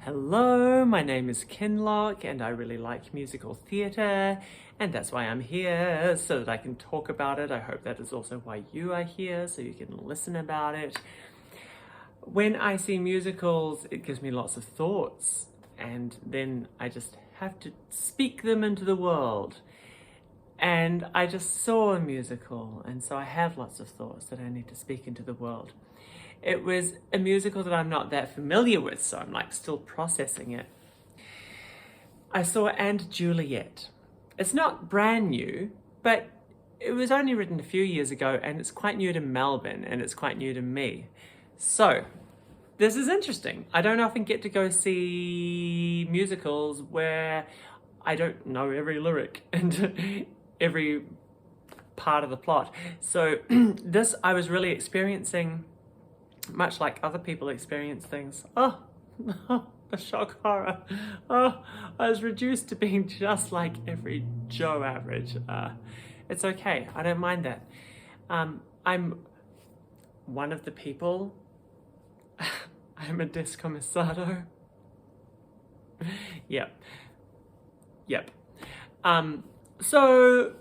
Hello, my name is Kinlock and I really like musical theatre, and that's why I'm here, so that I can talk about it. I hope that is also why you are here, so you can listen about it. When I see musicals, it gives me lots of thoughts, and then I just have to speak them into the world. And I just saw a musical, and so I have lots of thoughts that I need to speak into the world. It was a musical that I'm not that familiar with, so I'm like still processing it. I saw And Juliet. It's not brand new, but it was only written a few years ago, and it's quite new to Melbourne, and it's quite new to me. So this is interesting. I don't often get to go see musicals where I don't know every lyric and every part of the plot. So this I was really experiencing much like other people experience things. Oh, the shock horror. Oh, I was reduced to being just like every Joe average. It's okay, I don't mind that. I'm one of the people. I'm a descomisado. Yep. So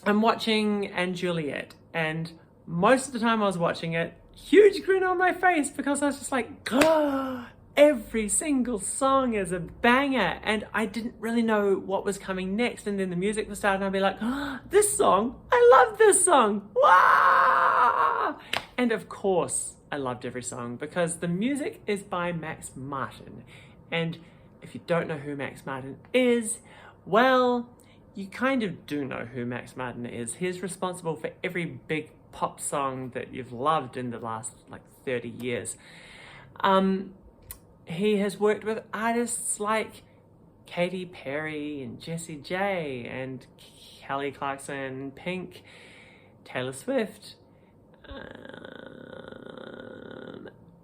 I'm watching And Juliet, and most of the time I was watching it, huge grin on my face, because I was just like, oh, every single song is a banger, and I didn't really know what was coming next, and then the music was starting, and I'd be like, oh, this song, I love this song, wow! And of course I loved every song because the music is by Max Martin, and if you don't know who Max Martin is, well, you kind of do know who Max Martin is. He's responsible for every big pop song that you've loved in the last like 30 years. He has worked with artists like Katy Perry and Jessie J and Kelly Clarkson, Pink, Taylor Swift,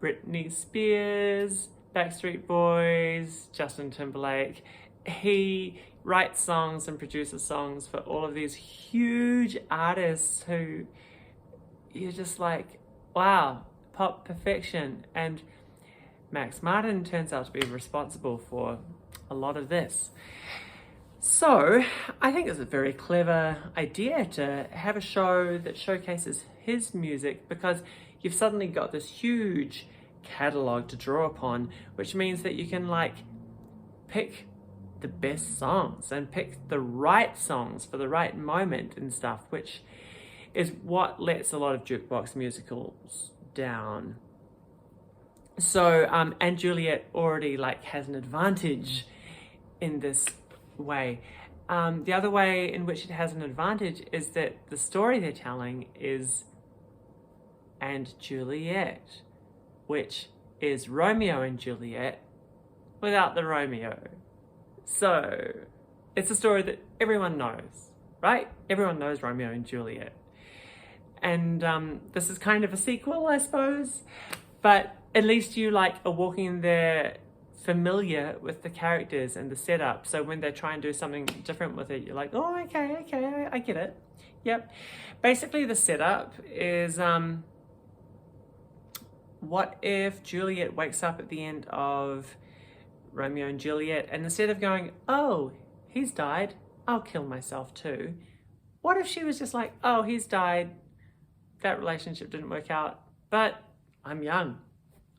Britney Spears, Backstreet Boys, Justin Timberlake. He writes songs and produces songs for all of these huge artists who you're just like, wow, pop perfection. And Max Martin turns out to be responsible for a lot of this. So I think it's a very clever idea to have a show that showcases his music, because you've suddenly got this huge catalog to draw upon, which means that you can like pick the best songs and pick the right songs for the right moment and stuff, which is what lets a lot of jukebox musicals down. So And Juliet already like has an advantage in this way. The other way in which it has an advantage is that the story they're telling is And Juliet, which is Romeo and Juliet without the Romeo. So it's a story that everyone knows, right? Everyone knows Romeo and Juliet. And this is kind of a sequel, I suppose, but at least you like are walking in there familiar with the characters and the setup. So when they try and do something different with it, you're like, oh, okay, I get it. Yep. Basically the setup is, what if Juliet wakes up at the end of Romeo and Juliet, and instead of going, oh, he's died, I'll kill myself too. What if she was just like, oh, he's died, that relationship didn't work out, but I'm young.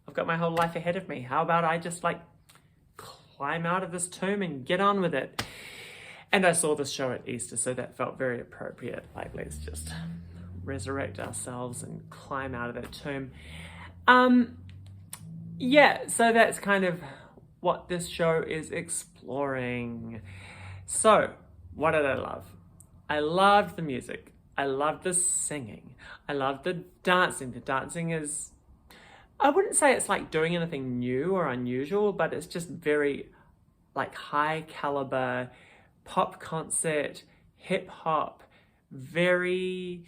I've got my whole life ahead of me. How about I just like climb out of this tomb and get on with it? And I saw this show at Easter, so that felt very appropriate. Like, let's just resurrect ourselves and climb out of that tomb. Yeah, so that's kind of what this show is exploring. So, what did I love? I loved the music. I loved the singing. I loved the dancing. The dancing is, I wouldn't say it's like doing anything new or unusual, but it's just very like high caliber pop concert, hip hop, very,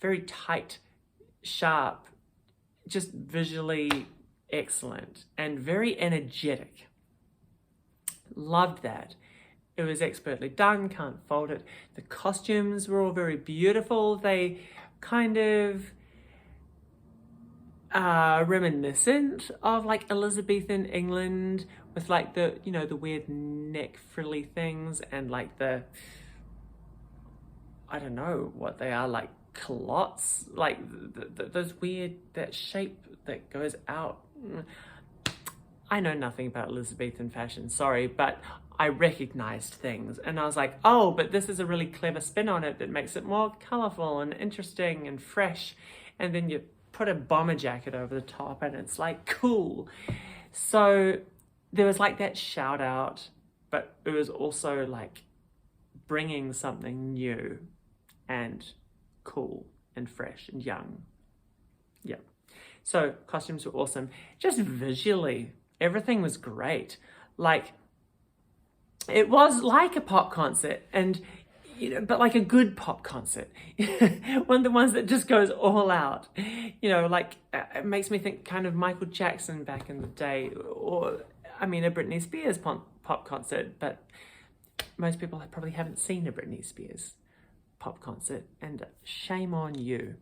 very tight, sharp, just visually excellent and very energetic. Loved that. It was expertly done, can't fault it. The costumes were all very beautiful. They kind of reminiscent of like Elizabethan England with like the, you know, the weird neck frilly things and like the, I don't know what they are, like culottes, like those weird, that shape that goes out. I know nothing about Elizabethan fashion, sorry, but I recognized things and I was like, oh, but this is a really clever spin on it that makes it more colorful and interesting and fresh. And then you put a bomber jacket over the top and it's like cool. So there was like that shout out, but it was also like bringing something new and cool and fresh and young. Yeah. So costumes were awesome. Just visually, everything was great. Like, it was like a pop concert, and you know, but like a good pop concert. One of the ones that just goes all out. You know, like it makes me think kind of Michael Jackson back in the day, or I mean a Britney Spears pop concert, but most people probably haven't seen a Britney Spears pop concert, and shame on you.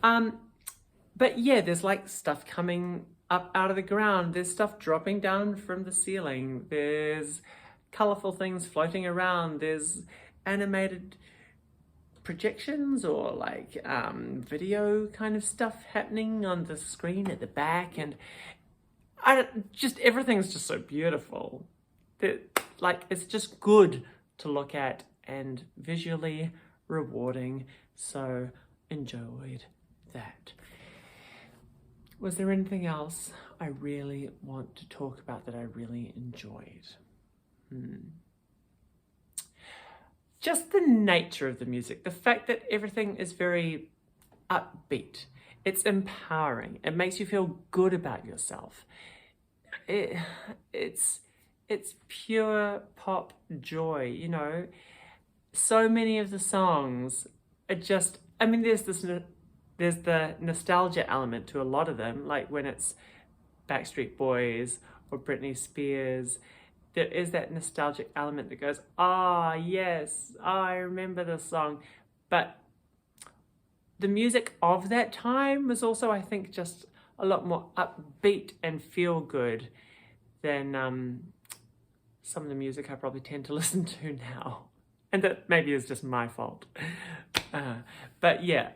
But yeah, there's like stuff coming up out of the ground. There's stuff dropping down from the ceiling. There's colorful things floating around. There's animated projections or like video kind of stuff happening on the screen at the back, and just everything's just so beautiful. Like it's just good to look at and visually rewarding. So enjoyed that. Was there anything else I really want to talk about that I really enjoyed? Just the nature of the music, the fact that everything is very upbeat. It's empowering. It makes you feel good about yourself. It's pure pop joy, you know. So many of the songs are just, I mean, there's the nostalgia element to a lot of them, like when it's Backstreet Boys or Britney Spears. There is that nostalgic element that goes, ah, yes, I remember this song. But the music of that time was also, I think, just a lot more upbeat and feel good than some of the music I probably tend to listen to now. And that maybe is just my fault. But yeah,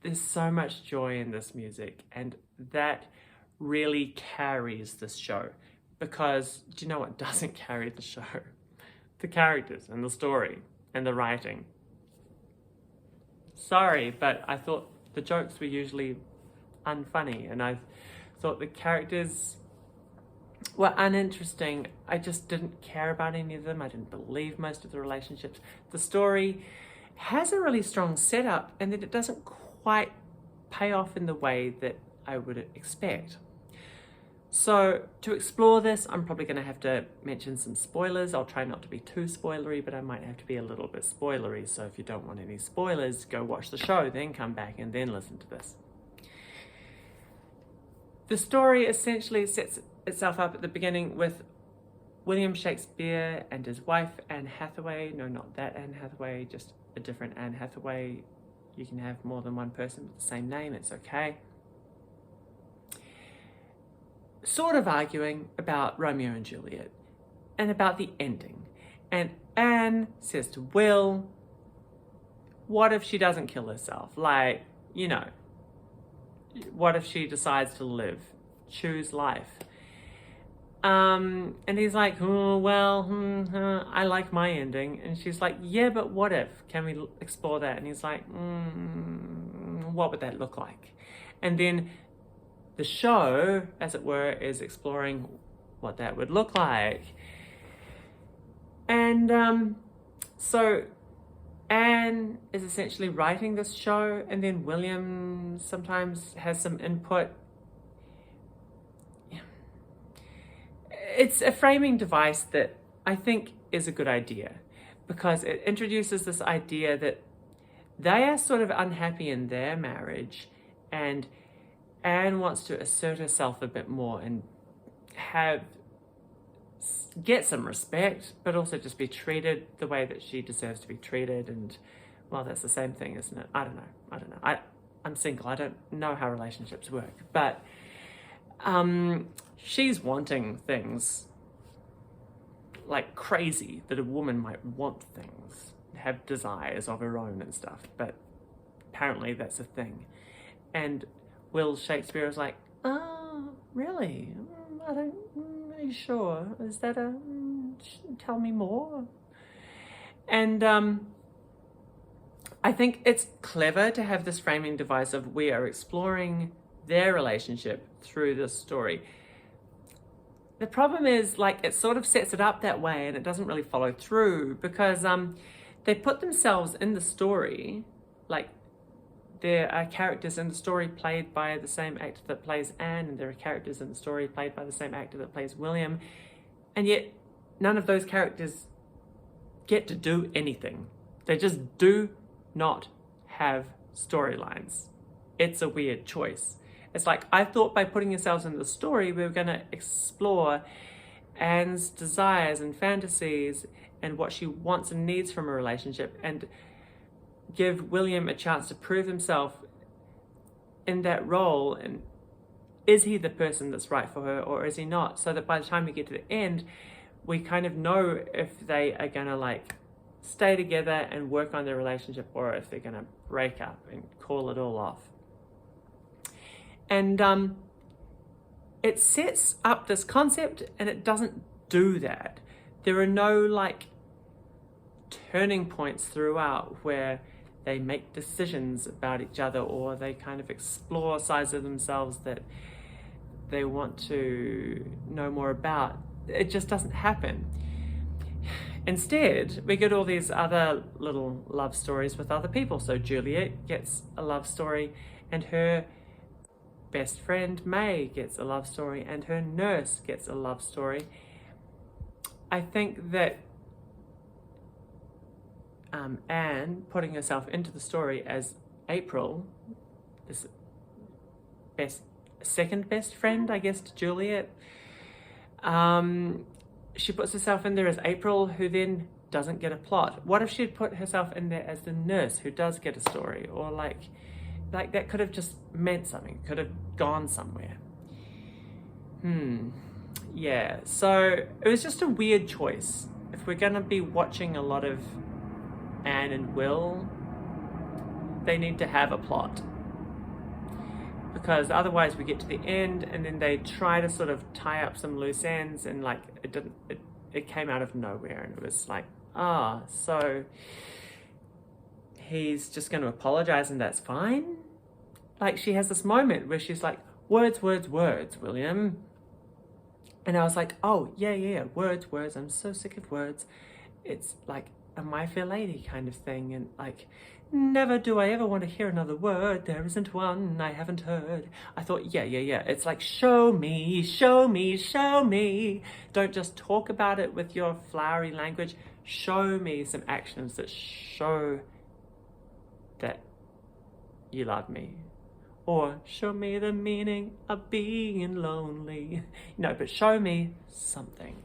there's so much joy in this music, and that really carries this show. Because do you know what doesn't carry the show? The characters and the story and the writing. Sorry, but I thought the jokes were usually unfunny, and I thought the characters were uninteresting. I just didn't care about any of them. I didn't believe most of the relationships. The story has a really strong setup, and then it doesn't quite pay off in the way that I would expect. So to explore this, I'm probably going to have to mention some spoilers. I'll try not to be too spoilery, but I might have to be a little bit spoilery. So if you don't want any spoilers, go watch the show, then come back and then listen to this. The story essentially sets itself up at the beginning with William Shakespeare and his wife, Anne Hathaway. No, not that Anne Hathaway, just a different Anne Hathaway. You can have more than one person with the same name, it's okay. Sort of arguing about Romeo and Juliet and about the ending. And Anne says to Will, what if she doesn't kill herself? Like, you know, what if she decides to live, choose life? And he's like, oh, well, I like my ending. And she's like, yeah, but what if? Can we explore that? And he's like, what would that look like? And then the show, as it were, is exploring what that would look like. And so Anne is essentially writing this show, and then William sometimes has some input. It's a framing device that I think is a good idea, because it introduces this idea that they are sort of unhappy in their marriage, and Anne wants to assert herself a bit more and get some respect, but also just be treated the way that she deserves to be treated. And well, that's the same thing, isn't it? I don't know. I'm single. I don't know how relationships work, but She's wanting things like crazy, that a woman might want things, have desires of her own and stuff, but apparently that's a thing. And Will Shakespeare is like, oh, really? I don't, are you sure? Is that a, tell me more? And I think it's clever to have this framing device of we are exploring their relationship through this story. The problem is, like, it sort of sets it up that way and it doesn't really follow through because they put themselves in the story, like there are characters in the story played by the same actor that plays Anne, and there are characters in the story played by the same actor that plays William, and yet none of those characters get to do anything. They just do not have storylines. It's a weird choice. It's like, I thought by putting yourselves in the story, we were going to explore Anne's desires and fantasies and what she wants and needs from a relationship, and give William a chance to prove himself in that role. And is he the person that's right for her, or is he not? So that by the time we get to the end, we kind of know if they are going to like stay together and work on their relationship, or if they're going to break up and call it all off. And it sets up this concept and it doesn't do that. There are no like turning points throughout where they make decisions about each other, or they kind of explore sides of themselves that they want to know more about. It just doesn't happen. Instead, we get all these other little love stories with other people. So Juliet gets a love story, and her best friend May gets a love story, and her nurse gets a love story. I think that Anne putting herself into the story as April, this second best friend, I guess, to Juliet, she puts herself in there as April, who then doesn't get a plot. What if she'd put herself in there as the nurse, who does get a story? Or like that could have just meant something, could have gone somewhere. Yeah, so it was just a weird choice. If we're gonna be watching a lot of Anne and Will, they need to have a plot. Because otherwise we get to the end and then they try to sort of tie up some loose ends, and like it came out of nowhere, and it was like, so he's just going to apologize and that's fine? Like, she has this moment where she's like, words, William. And I was like, oh, yeah, words, I'm so sick of words. It's like a My Fair Lady kind of thing, and like, never do I ever want to hear another word, there isn't one I haven't heard. I thought, yeah, it's like, show me. Don't just talk about it with your flowery language. Show me some actions that show that you love me. Or show me the meaning of being lonely. No, but show me something.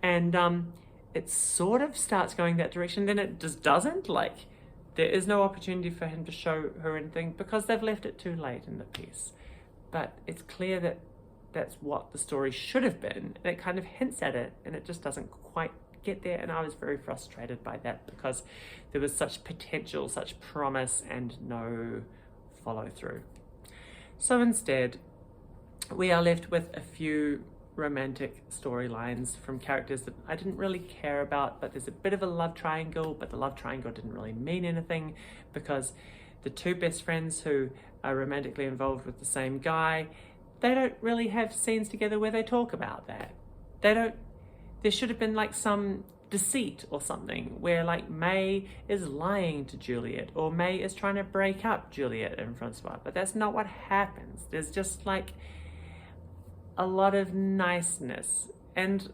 And it sort of starts going that direction, then it just doesn't. Like, there is no opportunity for him to show her anything because they've left it too late in the piece. But it's clear that that's what the story should have been, and it kind of hints at it, and it just doesn't quite get there. And I was very frustrated by that because there was such potential, such promise, and no follow through. So instead, we are left with a few romantic storylines from characters that I didn't really care about, but there's a bit of a love triangle, but the love triangle didn't really mean anything because the two best friends who are romantically involved with the same guy, they don't really have scenes together where they talk about that. There should have been like some deceit or something where like May is lying to Juliet, or May is trying to break up Juliet and Francois, but that's not what happens. There's just like a lot of niceness, and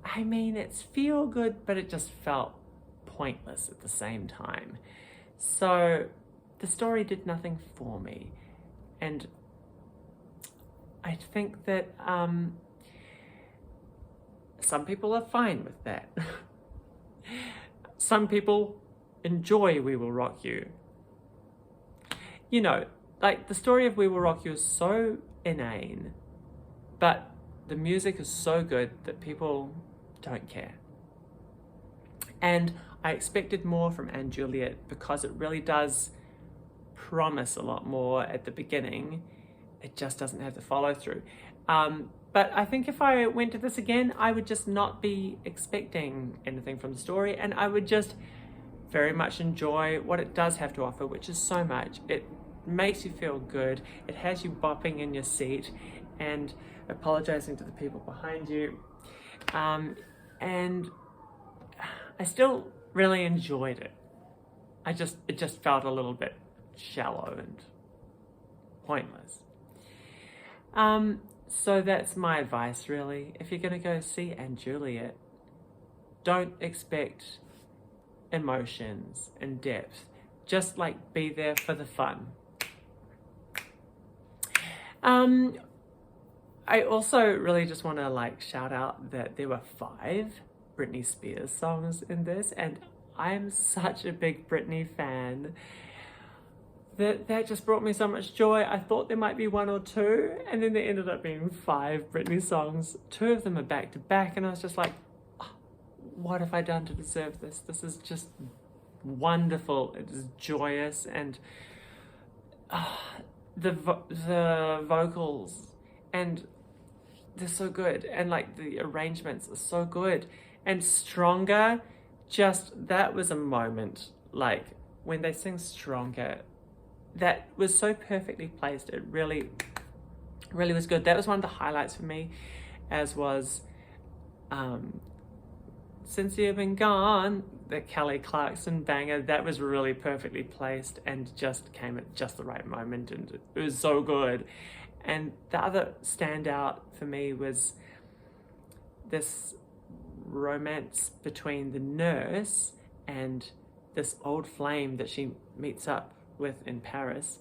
I mean, it's feel good, but it just felt pointless at the same time. So the story did nothing for me, and I think that some people are fine with that. Some people enjoy We Will Rock You. You know, like the story of We Will Rock You is so inane. But the music is so good that people don't care. And I expected more from Juliet because it really does promise a lot more at the beginning. It just doesn't have the follow through. But I think if I went to this again, I would just not be expecting anything from the story, and I would just very much enjoy what it does have to offer, which is so much. It makes you feel good. It has you bopping in your seat and apologizing to the people behind you. And I still really enjoyed it. It just felt a little bit shallow and pointless. So that's my advice, really. If you're going to go see Juliet, don't expect emotions and depth. Just like be there for the fun. I also really just want to shout out that there were 5 Britney Spears songs in this, and I'm such a big Britney fan that just brought me so much joy. I thought there might be 1 or 2, and then there ended up being 5 Britney songs. 2 of them are back to back, and I was just like, oh, what have I done to deserve this? This is just wonderful. It is joyous, and the vocals, and they're so good, and the arrangements are so good. And Stronger, that was a moment, when they sing Stronger, that was so perfectly placed. It really, really was good. That was one of the highlights for me, as was Since You've Been Gone, the Kelly Clarkson banger. That was really perfectly placed and just came at just the right moment, and it was so good. And the other standout for me was this romance between the nurse and this old flame that she meets up with in Paris.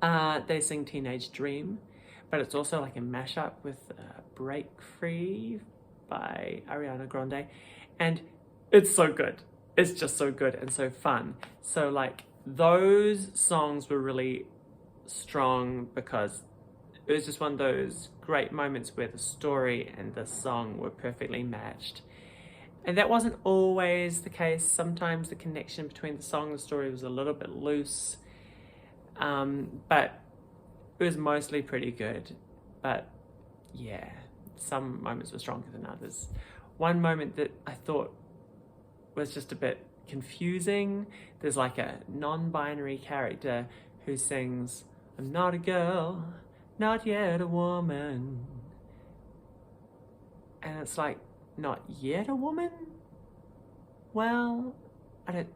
They sing Teenage Dream, but it's also a mashup with Break Free by Ariana Grande, and it's so good. It's just so good and so fun. So those songs were really strong because it was just one of those great moments where the story and the song were perfectly matched. And that wasn't always the case. Sometimes the connection between the song and the story was a little bit loose, but it was mostly pretty good. But yeah, some moments were stronger than others. One moment that I thought was just a bit confusing, there's a non-binary character who sings, "I'm not a girl, not yet a woman." And it's not yet a woman? Well, I don't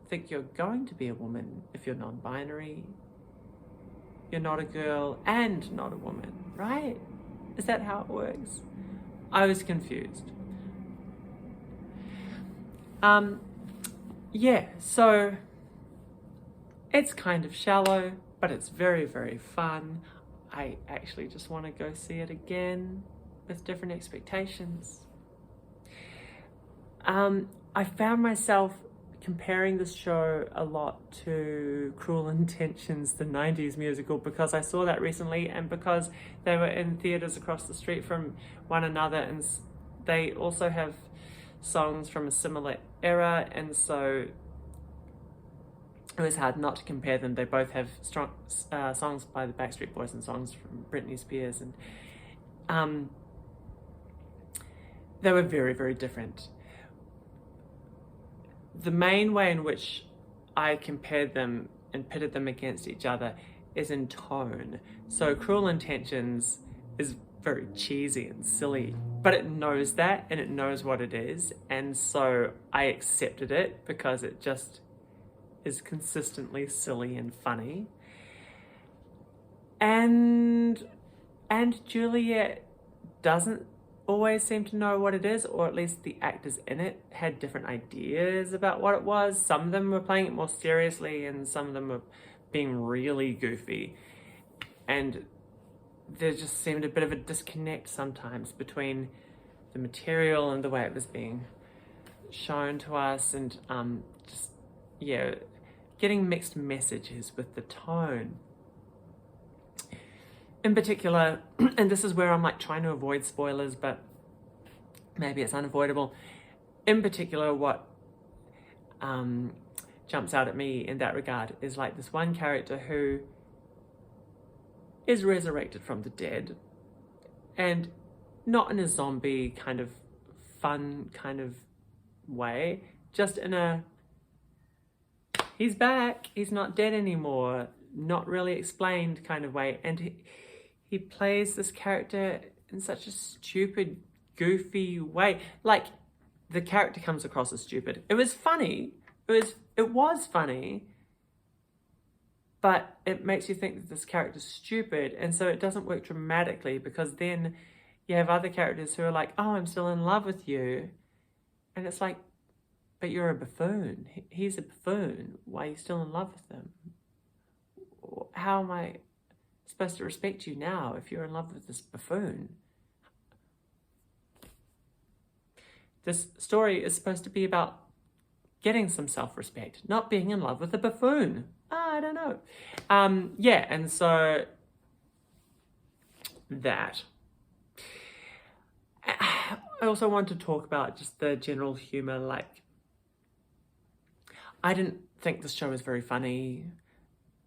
think you're going to be a woman if you're non-binary. You're not a girl and not a woman, right? Is that how it works? I was confused. Yeah, so it's kind of shallow, but it's very, very fun. I actually just want to go see it again with different expectations. I found myself comparing this show a lot to Cruel Intentions, the 90s musical, because I saw that recently and because they were in theatres across the street from one another, and they also have songs from a similar era, and so it was hard not to compare them. They both have strong songs by the Backstreet Boys and songs from Britney Spears, and they were very, very different. The main way in which I compared them and pitted them against each other is in tone. So Cruel Intentions is very cheesy and silly, but it knows that and it knows what it is, and so I accepted it because it just is consistently silly and funny. And Juliet doesn't always seem to know what it is, or at least the actors in it had different ideas about what it was. Some of them were playing it more seriously and some of them were being really goofy, and there just seemed a bit of a disconnect sometimes between the material and the way it was being shown to us, and getting mixed messages with the tone. in particular, and this is where I'm like trying to avoid spoilers, but maybe it's unavoidable. In particular, what jumps out at me in that regard is like this one character who is resurrected from the dead, and not in a zombie kind of fun kind of way, just in a he's back, he's not dead anymore, not really explained kind of way. And he plays this character in such a stupid, goofy way. Like, the character comes across as stupid. It was funny. It was funny. But it makes you think that this character's stupid. And so it doesn't work dramatically, because then you have other characters who are like, oh, I'm still in love with you. And it's like, but you're a buffoon. He's a buffoon. Why are you still in love with him? How am I supposed to respect you now if you're in love with this buffoon? This story is supposed to be about getting some self-respect, not being in love with a buffoon. I don't know. Yeah, and so that. I also want to talk about just the general humor. Like, I didn't think this show was very funny.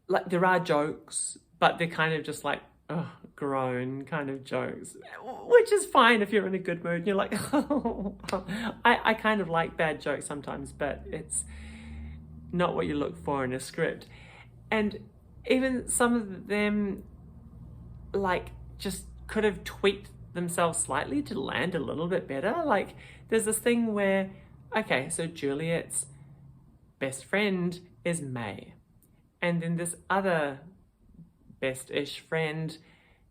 Like, there are jokes, but they're kind of just like, groan kind of jokes, which is fine if you're in a good mood and you're like, oh. I kind of like bad jokes sometimes, but it's not what you look for in a script. And even some of them, like, just could have tweaked themselves slightly to land a little bit better. Like, there's this thing where, okay, so Juliet's best friend is May, and then this other best-ish friend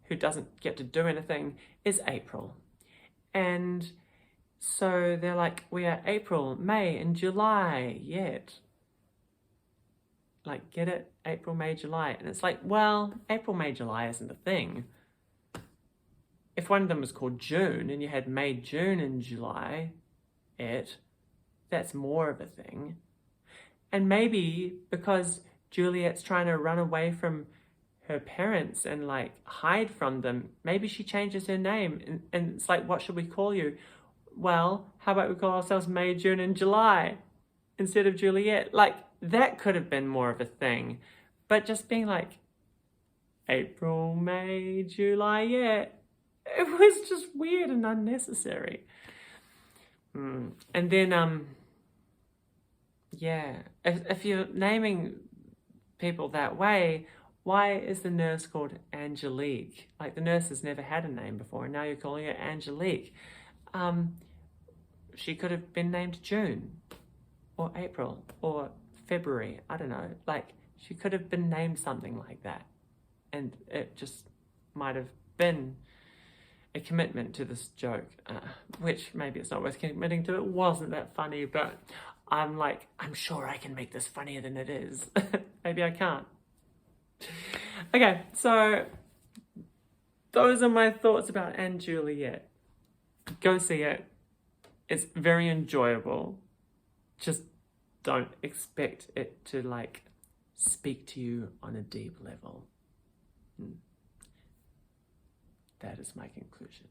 who doesn't get to do anything is April. And so they're like, we are April, May, and July yet. Like, get it? April, May, July. And it's like, well, April, May, July isn't a thing. If one of them was called June and you had May, June, and July, that's more of a thing. And maybe because Juliet's trying to run away from her parents and like hide from them, maybe she changes her name and it's like, what should we call you? Well, how about we call ourselves May, June, and July instead of Juliet? Like, that could have been more of a thing. But just being like, April, May, July, it was just weird and unnecessary. And then, yeah, if you're naming people that way, why is the nurse called Angelique? Like, the nurse has never had a name before, and now you're calling her Angelique. She could have been named June, or April, or February. I don't know. Like, she could have been named something like that. And it just might have been a commitment to this joke, which maybe it's not worth committing to. It wasn't that funny, but I'm like, I'm sure I can make this funnier than it is. Maybe I can't. Okay, so those are my thoughts about & Juliet. Go see it. It's very enjoyable. Just don't expect it to like speak to you on a deep level. That is my conclusion.